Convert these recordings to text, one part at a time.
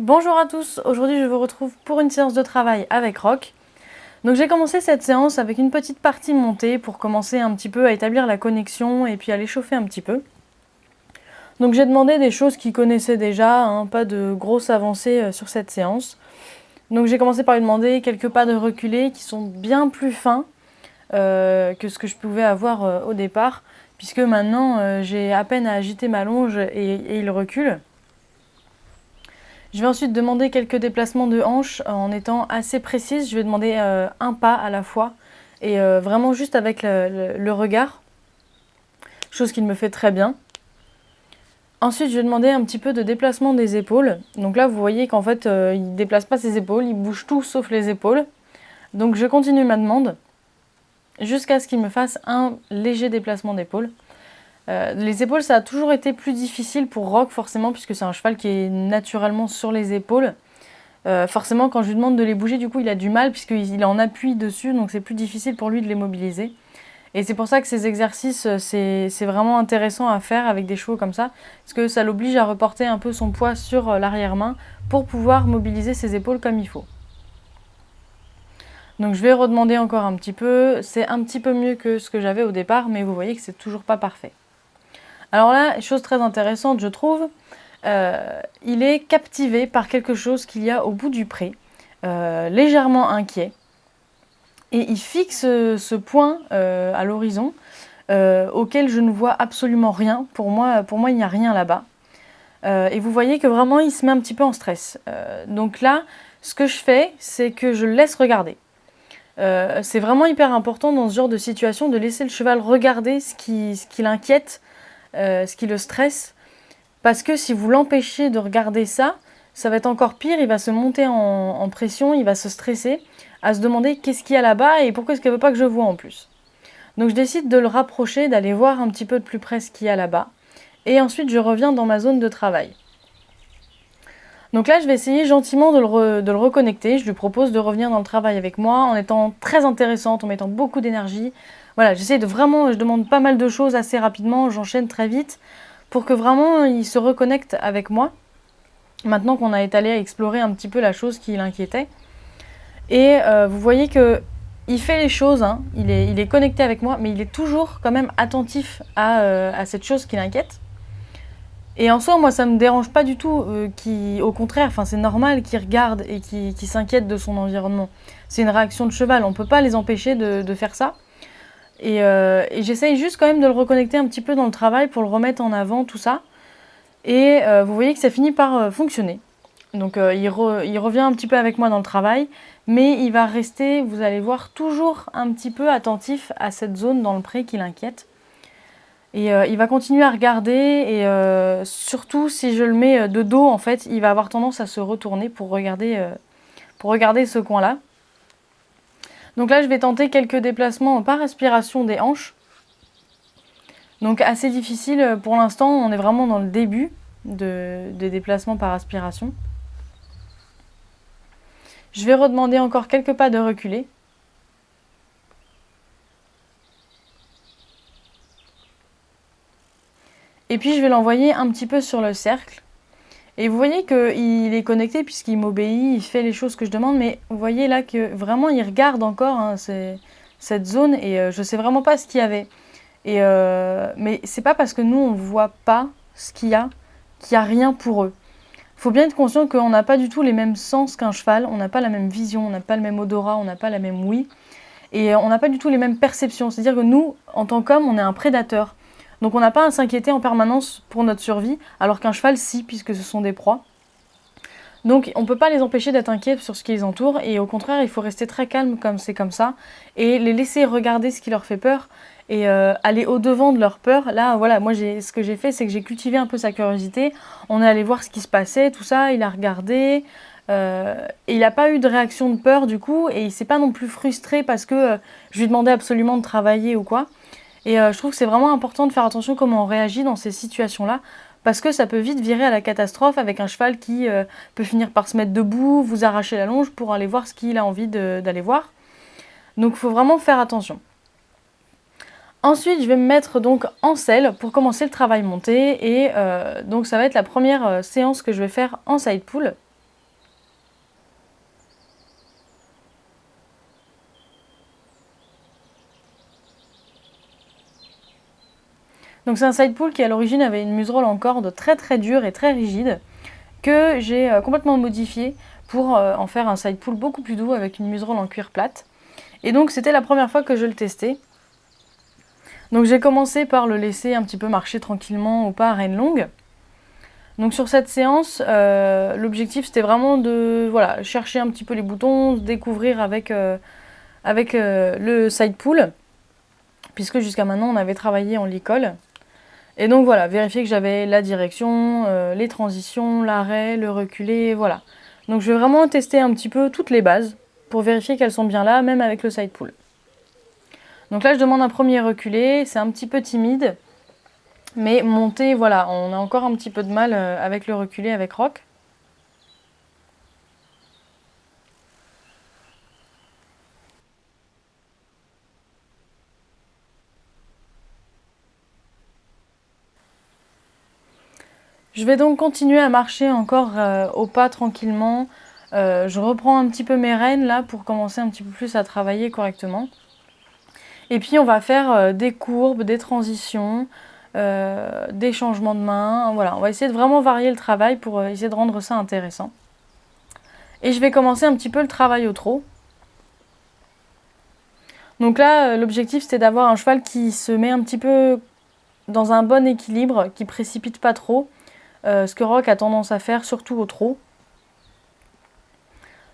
Bonjour à tous, aujourd'hui je vous retrouve pour une séance de travail avec Rock. Donc j'ai commencé cette séance avec une petite partie montée pour commencer un petit peu à établir la connexion et puis à l'échauffer un petit peu. Donc j'ai demandé des choses qu'ils connaissaient déjà, pas de grosses avancées sur cette séance. Donc j'ai commencé par lui demander quelques pas de reculés qui sont bien plus fins que ce que je pouvais avoir au départ, puisque maintenant j'ai à peine à agiter ma longe et il recule. Je vais ensuite demander quelques déplacements de hanches en étant assez précise. Je vais demander un pas à la fois et vraiment juste avec le regard, chose qu'il me fait très bien. Ensuite, je vais demander un petit peu de déplacement des épaules. Donc là, vous voyez qu'en fait, il ne déplace pas ses épaules, il bouge tout sauf les épaules. Donc je continue ma demande jusqu'à ce qu'il me fasse un léger déplacement d'épaule. Les épaules, ça a toujours été plus difficile pour Rock, forcément, puisque c'est un cheval qui est naturellement sur les épaules. Forcément, quand je lui demande de les bouger, du coup, il a du mal, puisqu'il est en appui dessus, donc c'est plus difficile pour lui de les mobiliser. Et c'est pour ça que ces exercices, c'est vraiment intéressant à faire avec des chevaux comme ça, parce que ça l'oblige à reporter un peu son poids sur l'arrière-main pour pouvoir mobiliser ses épaules comme il faut. Donc je vais redemander encore un petit peu. C'est un petit peu mieux que ce que j'avais au départ, mais vous voyez que c'est toujours pas parfait. Alors là, chose très intéressante, je trouve, il est captivé par quelque chose qu'il y a au bout du pré, légèrement inquiet, et il fixe ce point à l'horizon auquel je ne vois absolument rien. Pour moi, il n'y a rien là-bas. Et vous voyez que vraiment, il se met un petit peu en stress. Donc là, ce que je fais, c'est que je le laisse regarder. C'est vraiment hyper important dans ce genre de situation de laisser le cheval regarder ce qui l'inquiète, ce qui le stresse, parce que si vous l'empêchez de regarder ça, ça va être encore pire, il va se monter en pression, il va se stresser, à se demander qu'est-ce qu'il y a là-bas et pourquoi est-ce qu'elle veut pas que je vois en plus. Donc je décide de le rapprocher, d'aller voir un petit peu de plus près ce qu'il y a là-bas, et ensuite je reviens dans ma zone de travail. Donc là, je vais essayer gentiment de le reconnecter. Je lui propose de revenir dans le travail avec moi en étant très intéressante, en mettant beaucoup d'énergie. Voilà, j'essaie de vraiment, je demande pas mal de choses assez rapidement, j'enchaîne très vite pour que vraiment il se reconnecte avec moi. Maintenant qu'on a été allé explorer un petit peu la chose qui l'inquiétait. Et vous voyez que il fait les choses, il est connecté avec moi, mais il est toujours quand même attentif à cette chose qui l'inquiète. Et en soi, moi, ça me dérange pas du tout. Au contraire, c'est normal qu'il regarde et qu'il s'inquiète de son environnement. C'est une réaction de cheval. On peut pas les empêcher de faire ça. Et j'essaye juste quand même de le reconnecter un petit peu dans le travail pour le remettre en avant, tout ça. Et vous voyez que ça finit par fonctionner. Donc il revient un petit peu avec moi dans le travail, mais il va rester, vous allez voir, toujours un petit peu attentif à cette zone dans le pré qui l'inquiète. Et il va continuer à regarder et surtout si je le mets de dos, en fait, il va avoir tendance à se retourner pour regarder ce coin-là. Donc là, je vais tenter quelques déplacements par aspiration des hanches. Donc assez difficile pour l'instant, on est vraiment dans le début des déplacements par aspiration. Je vais redemander encore quelques pas de reculer. Et puis je vais l'envoyer un petit peu sur le cercle. Et vous voyez qu'il est connecté puisqu'il m'obéit, il fait les choses que je demande, mais vous voyez là que vraiment il regarde encore cette zone et je sais vraiment pas ce qu'il y avait. Mais c'est pas parce que nous on voit pas ce qu'il y a rien pour eux. Il faut bien être conscient qu'on n'a pas du tout les mêmes sens qu'un cheval, on n'a pas la même vision, on n'a pas le même odorat, on n'a pas la même ouïe, et on n'a pas du tout les mêmes perceptions. C'est-à-dire que nous, en tant qu'hommes, on est un prédateur. Donc on n'a pas à s'inquiéter en permanence pour notre survie, alors qu'un cheval, si, puisque ce sont des proies. Donc on ne peut pas les empêcher d'être inquiets sur ce qui les entoure, et au contraire, il faut rester très calme comme c'est comme ça, et les laisser regarder ce qui leur fait peur, et aller au-devant de leur peur. Là, voilà, moi, ce que j'ai fait, c'est que j'ai cultivé un peu sa curiosité. On est allé voir ce qui se passait, tout ça, il a regardé, et il n'a pas eu de réaction de peur du coup, et il s'est pas non plus frustré parce que je lui demandais absolument de travailler ou quoi. Et je trouve que c'est vraiment important de faire attention comment on réagit dans ces situations-là, parce que ça peut vite virer à la catastrophe avec un cheval qui peut finir par se mettre debout, vous arracher la longe pour aller voir ce qu'il a envie d'aller voir. Donc il faut vraiment faire attention. Ensuite, je vais me mettre donc en selle pour commencer le travail monté, et donc ça va être la première séance que je vais faire en side pull. Donc c'est un side pull qui à l'origine avait une muserolle en corde très très dure et très rigide, que j'ai complètement modifié pour en faire un side pull beaucoup plus doux avec une muserolle en cuir plate. Et donc c'était la première fois que je le testais. Donc j'ai commencé par le laisser un petit peu marcher tranquillement au pas à rêne longue. Donc sur cette séance, l'objectif c'était vraiment de voilà, chercher un petit peu les boutons, découvrir avec le side pull, puisque jusqu'à maintenant on avait travaillé en licol. Et donc voilà, vérifier que j'avais la direction, les transitions, l'arrêt, le reculé, voilà. Donc je vais vraiment tester un petit peu toutes les bases pour vérifier qu'elles sont bien là, même avec le side pull. Donc là je demande un premier reculé, c'est un petit peu timide, mais monter, voilà, on a encore un petit peu de mal avec le reculé avec Rock. Je vais donc continuer à marcher encore au pas tranquillement. Je reprends un petit peu mes rênes là pour commencer un petit peu plus à travailler correctement. Et puis on va faire des courbes, des transitions, des changements de main. Voilà, on va essayer de vraiment varier le travail pour essayer de rendre ça intéressant. Et je vais commencer un petit peu le travail au trot. Donc là, l'objectif c'était d'avoir un cheval qui se met un petit peu dans un bon équilibre, qui précipite pas trop. Ce que Rock a tendance à faire, surtout au trot.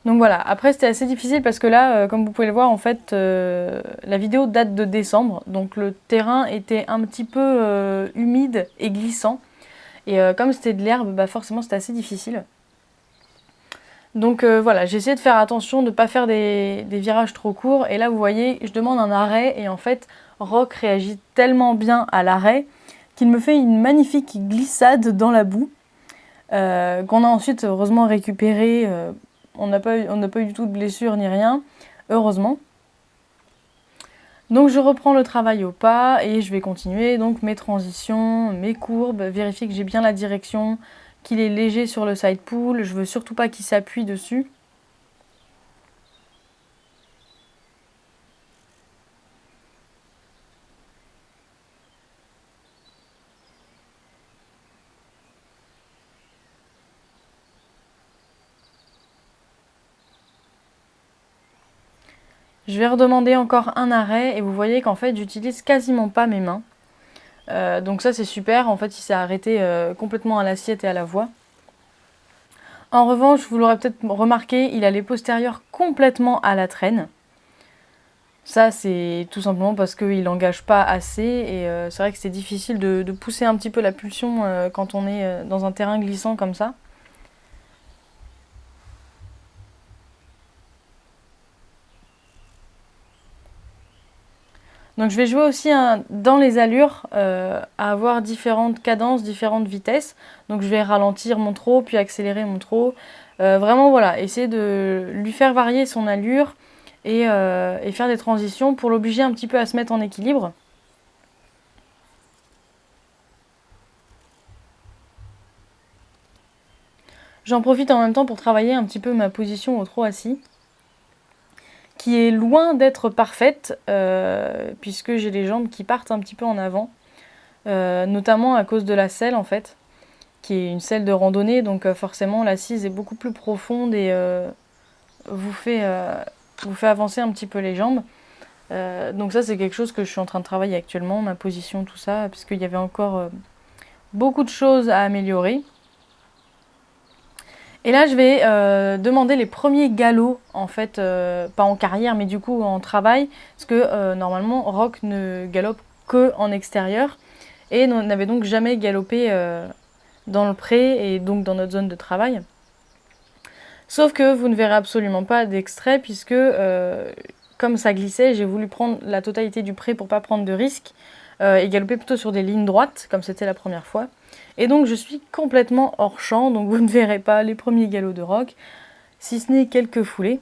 Donc voilà, après c'était assez difficile parce que là, comme vous pouvez le voir, en fait, la vidéo date de décembre, donc le terrain était un petit peu humide et glissant. Et comme c'était de l'herbe, bah forcément c'était assez difficile. Donc voilà, j'ai essayé de faire attention de ne pas faire des virages trop courts. Et là, vous voyez, je demande un arrêt et en fait, Rock réagit tellement bien à l'arrêt qu'il me fait une magnifique glissade dans la boue qu'on a ensuite heureusement récupéré. On n'a pas eu du tout de blessure ni rien, heureusement. Donc je reprends le travail au pas et je vais continuer donc mes transitions, mes courbes, vérifier que j'ai bien la direction, qu'il est léger sur le side pull, je veux surtout pas qu'il s'appuie dessus. Je vais redemander encore un arrêt et vous voyez qu'en fait j'utilise quasiment pas mes mains. Donc ça c'est super, en fait il s'est arrêté complètement à l'assiette et à la voie. En revanche, vous l'aurez peut-être remarqué, il a les postérieurs complètement à la traîne. Ça c'est tout simplement parce qu'il n'engage pas assez et c'est vrai que c'est difficile de pousser un petit peu la pulsion quand on est dans un terrain glissant comme ça. Donc je vais jouer aussi dans les allures à avoir différentes cadences, différentes vitesses. Donc je vais ralentir mon trot, puis accélérer mon trot. Vraiment voilà, essayer de lui faire varier son allure et faire des transitions pour l'obliger un petit peu à se mettre en équilibre. J'en profite en même temps pour travailler un petit peu ma position au trot assis, qui est loin d'être parfaite, puisque j'ai les jambes qui partent un petit peu en avant, notamment à cause de la selle en fait, qui est une selle de randonnée, donc forcément l'assise est beaucoup plus profonde et vous fait avancer un petit peu les jambes. Donc ça c'est quelque chose que je suis en train de travailler actuellement, ma position, tout ça, puisqu'il y avait encore beaucoup de choses à améliorer. Et là, je vais demander les premiers galops, en fait, pas en carrière, mais du coup en travail, parce que normalement, Rock ne galope que en extérieur, et n'avait donc jamais galopé dans le pré, et donc dans notre zone de travail. Sauf que vous ne verrez absolument pas d'extrait, puisque comme ça glissait, j'ai voulu prendre la totalité du pré pour pas prendre de risques, et galoper plutôt sur des lignes droites, comme c'était la première fois. Et donc je suis complètement hors champ, donc vous ne verrez pas les premiers galops de Rock, si ce n'est quelques foulées.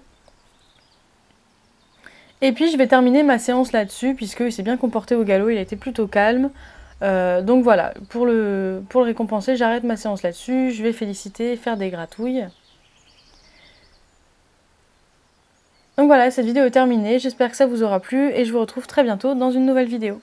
Et puis je vais terminer ma séance là-dessus, puisqu'il s'est bien comporté au galop, il a été plutôt calme. Donc voilà, pour le récompenser, j'arrête ma séance là-dessus, je vais féliciter, faire des gratouilles. Donc voilà, cette vidéo est terminée, j'espère que ça vous aura plu, et je vous retrouve très bientôt dans une nouvelle vidéo.